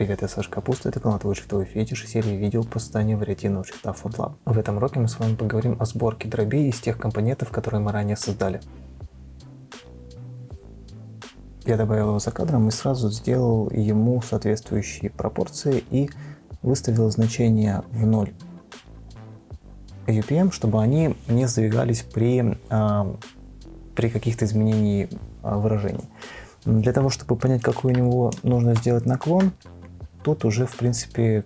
Привет, я Саша Капуста, это канал Твой шрифтовый фетиш и серия видео по созданию вариативного шрифта FontLab. В этом уроке мы с вами поговорим о сборке дробей из тех компонентов, которые мы ранее создали. Я добавил его за кадром и сразу сделал ему соответствующие пропорции и выставил значения в 0 UPM, чтобы они не сдвигались при каких-то изменениях выражений. Для того, чтобы понять, какой у него нужно сделать наклон, тут уже, в принципе,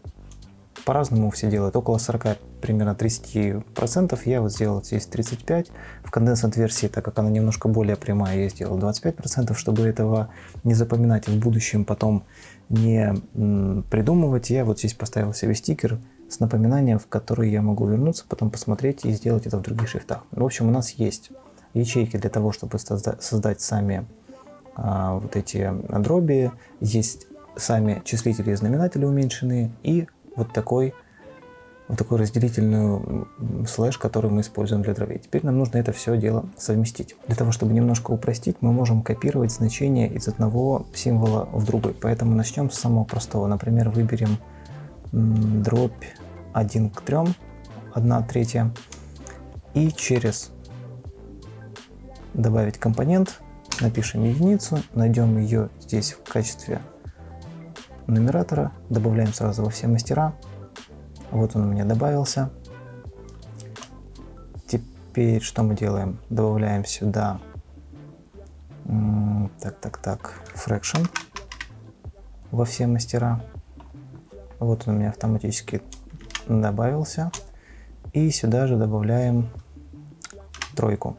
по-разному все делают. Около 40, примерно 30%. Я вот сделал здесь 35%. В конденсат-версии, так как она немножко более прямая, я сделал 25%. Чтобы этого не запоминать и в будущем потом не придумывать, я вот здесь поставил себе стикер с напоминанием, в который я могу вернуться, потом посмотреть и сделать это в других шрифтах. В общем, у нас есть ячейки для того, чтобы создать сами вот эти дроби, есть сами числители и знаменатели уменьшенные и вот такой разделительный слэш, который мы используем для дробей. Теперь нам нужно это все дело совместить. Для того, чтобы немножко упростить, мы можем копировать значения из одного символа в другой. Поэтому начнем с самого простого. Например, выберем дробь 1 к 3, 1/3, и через добавить компонент напишем единицу, найдем ее здесь в качестве нумератора, добавляем сразу во все мастера. Вот он у меня добавился. Теперь что мы делаем? Добавляем сюда fraction во все мастера. Вот он у меня автоматически добавился. И сюда же добавляем тройку.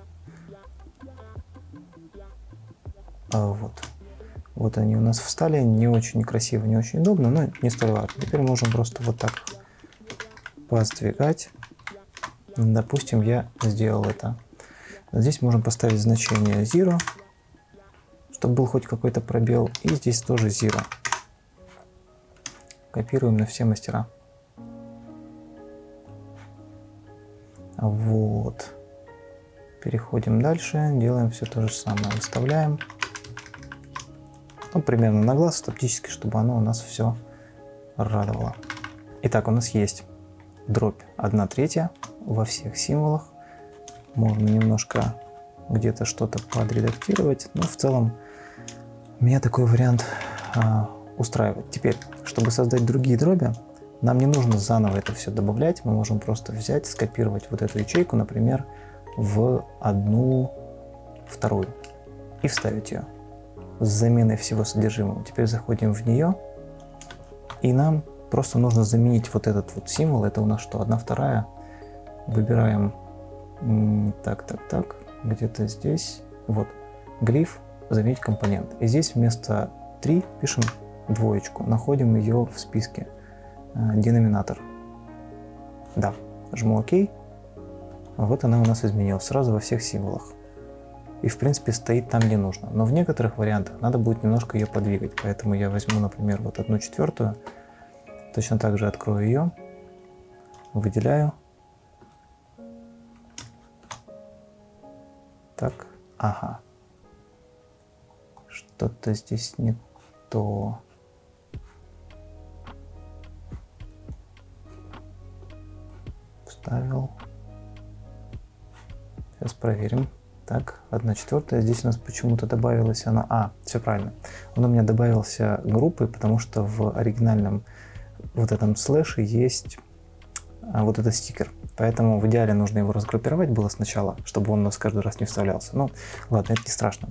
Вот они у нас встали, не очень красиво, не очень удобно, но не столь важно. Теперь можем просто вот так подвигать. Допустим, я сделал это. Здесь можем поставить значение 0, чтобы был хоть какой-то пробел, и здесь тоже 0. Копируем на все мастера. Вот. Переходим дальше, делаем все то же самое, выставляем. Примерно на глаз, оптически, чтобы оно у нас все радовало. Итак, у нас есть дробь 1/3 во всех символах. Можно немножко где-то что-то подредактировать, но в целом меня такой вариант устраивает. Теперь, чтобы создать другие дроби, нам не нужно заново это все добавлять. Мы можем просто взять, скопировать вот эту ячейку, например, в 1/2 и вставить ее с заменой всего содержимого. Теперь заходим в нее, и нам просто нужно заменить вот этот вот символ. Это у нас что, 1/2. Выбираем где-то здесь, вот, глиф, заменить компонент. И здесь вместо 3 пишем двоечку, находим ее в списке, деноминатор. Да, жму ОК. Вот она у нас изменилась сразу во всех символах. И в принципе стоит там, где нужно. Но в некоторых вариантах надо будет немножко ее подвигать. Поэтому я возьму, например, вот 1/4. Точно так же открою ее. Выделяю. Так, ага. Что-то здесь не то. Вставил. Сейчас проверим. Так, 1/4. Здесь у нас почему-то добавилась она. Все правильно. Он у меня добавился группой, потому что в оригинальном вот этом слэше есть вот этот стикер. Поэтому в идеале нужно его разгруппировать было сначала, чтобы он у нас каждый раз не вставлялся. Ну, ладно, это не страшно.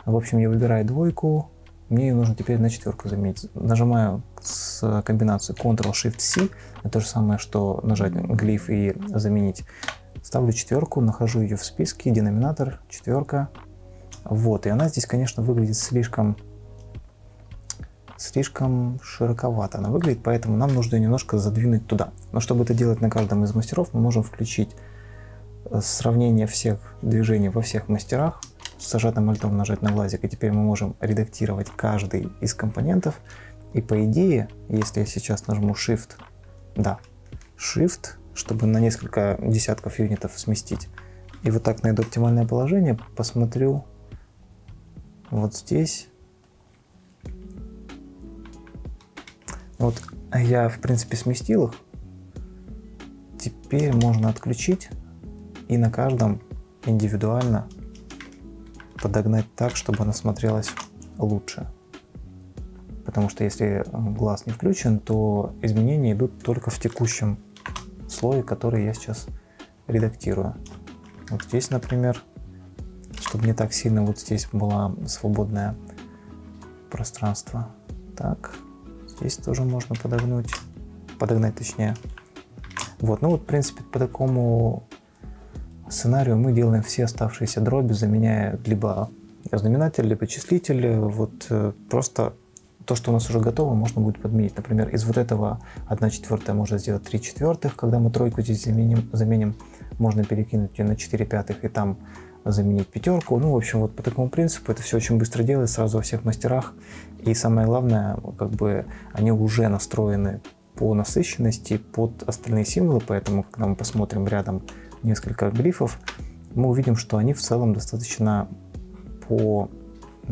В общем, я выбираю двойку. Мне ее нужно теперь на 4 заменить. Нажимаю с комбинацию Ctrl-Shift-C. Это то же самое, что нажать глиф и заменить. Ставлю 4, нахожу ее в списке, деноминатор 4. Вот, и она здесь, конечно, выглядит слишком широковато. Она выглядит, поэтому нам нужно ее немножко задвинуть туда. Но чтобы это делать на каждом из мастеров, мы можем включить сравнение всех движений во всех мастерах. С зажатым альтом нажать на глазик, и теперь мы можем редактировать каждый из компонентов. И по идее, если я сейчас нажму Shift, чтобы на несколько десятков юнитов сместить, и вот так найду оптимальное положение, посмотрю вот здесь, Вот я, в принципе, сместил их. Теперь можно отключить и на каждом индивидуально подогнать так, чтобы она смотрелась лучше. Потому что если глаз не включен, то изменения идут только в текущем слое, который я сейчас редактирую. Вот здесь, например, чтобы не так сильно вот здесь было свободное пространство. Так, здесь тоже можно подогнать точнее. Вот, ну вот, в принципе, по такому сценарию мы делаем все оставшиеся дроби, заменяя либо знаменатель, либо числитель. Вот просто то, что у нас уже готово, можно будет подменить. Например, из вот этого 1/4 можно сделать 3/4. Когда мы тройку здесь заменим, можно перекинуть ее на 4/5 и там заменить пятерку. Ну, в общем, вот по такому принципу это все очень быстро делается сразу во всех мастерах. И самое главное, как бы они уже настроены по насыщенности под остальные символы, поэтому, когда мы посмотрим рядом несколько глифов, мы увидим, что они в целом достаточно по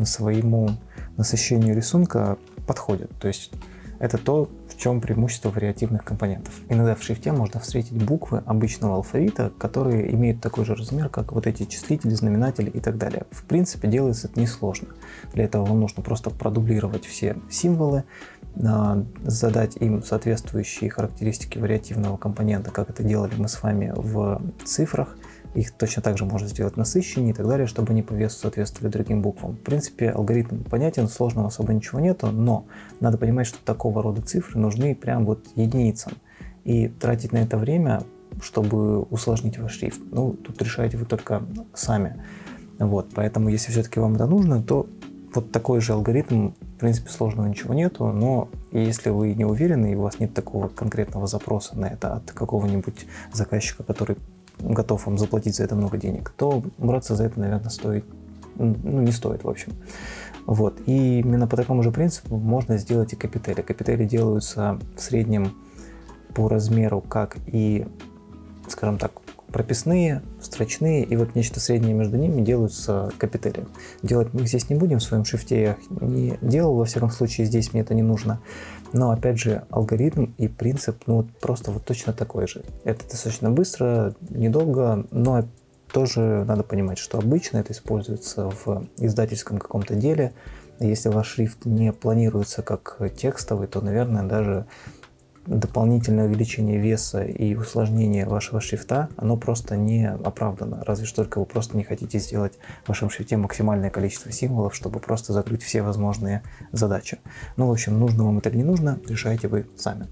своему насыщению рисунка подходят. То есть это то, в чем преимущество вариативных компонентов. Иногда в шрифте можно встретить буквы обычного алфавита, которые имеют такой же размер, как вот эти числители, знаменатели и так далее. В принципе, делается это несложно. Для этого вам нужно просто продублировать все символы, задать им соответствующие характеристики вариативного компонента, как это делали мы с вами в цифрах. Их точно так же можно сделать насыщеннее и так далее, чтобы они по весу соответствовали другим буквам. В принципе, алгоритм понятен, сложного особо ничего нету, но надо понимать, что такого рода цифры нужны прям вот единицам. И тратить на это время, чтобы усложнить ваш шрифт, ну, тут решаете вы только сами. Вот, поэтому, если все-таки вам это нужно, то вот такой же алгоритм, в принципе, сложного ничего нету, но если вы не уверены и у вас нет такого конкретного запроса на это от какого-нибудь заказчика, который готов вам заплатить за это много денег, то браться за это, наверное, не стоит, в общем. Вот. И именно по такому же принципу можно сделать и капители. Капители делаются в среднем по размеру, как и, скажем так, прописные, строчные, и вот нечто среднее между ними делаются капители. Делать мы их здесь не будем, в своем шрифте я их не делал, во всяком случае здесь мне это не нужно. Но опять же, алгоритм и принцип, ну вот просто вот точно такой же. Это достаточно быстро, недолго, но тоже надо понимать, что обычно это используется в издательском каком-то деле. Если ваш шрифт не планируется как текстовый, то, наверное, даже дополнительное увеличение веса и усложнение вашего шрифта, оно просто не оправдано. Разве что только вы просто не хотите сделать в вашем шрифте максимальное количество символов, чтобы просто закрыть все возможные задачи. Ну, в общем, нужно вам это или не нужно, решайте вы сами.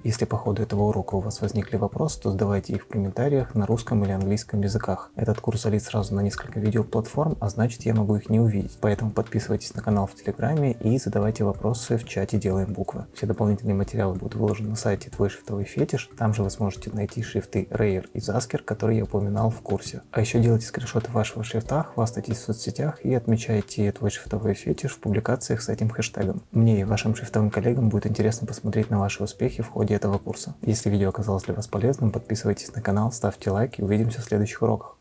Если по ходу этого урока у вас возникли вопросы, то задавайте их в комментариях на русском или английском языках. Этот курс залит сразу на несколько видеоплатформ, а значит я могу их не увидеть. Поэтому подписывайтесь на канал в Телеграме и задавайте вопросы в чате «Делаем буквы». Все дополнительные материалы будут выложены на сайте «Твой шрифтовой фетиш». Там же вы сможете найти шрифты Rayер и Zasker, которые я упоминал в курсе. А еще делайте скриншоты вашего шрифта, хвастайтесь в соцсетях и отмечайте «Твой шрифтовой фетиш» в публикациях с этим хэштегом. Мне и вашим шрифтовым коллегам будет интересно посмотреть на ваши успехи в ходе этого курса. Если видео оказалось для вас полезным, подписывайтесь на канал, ставьте лайк и увидимся в следующих уроках.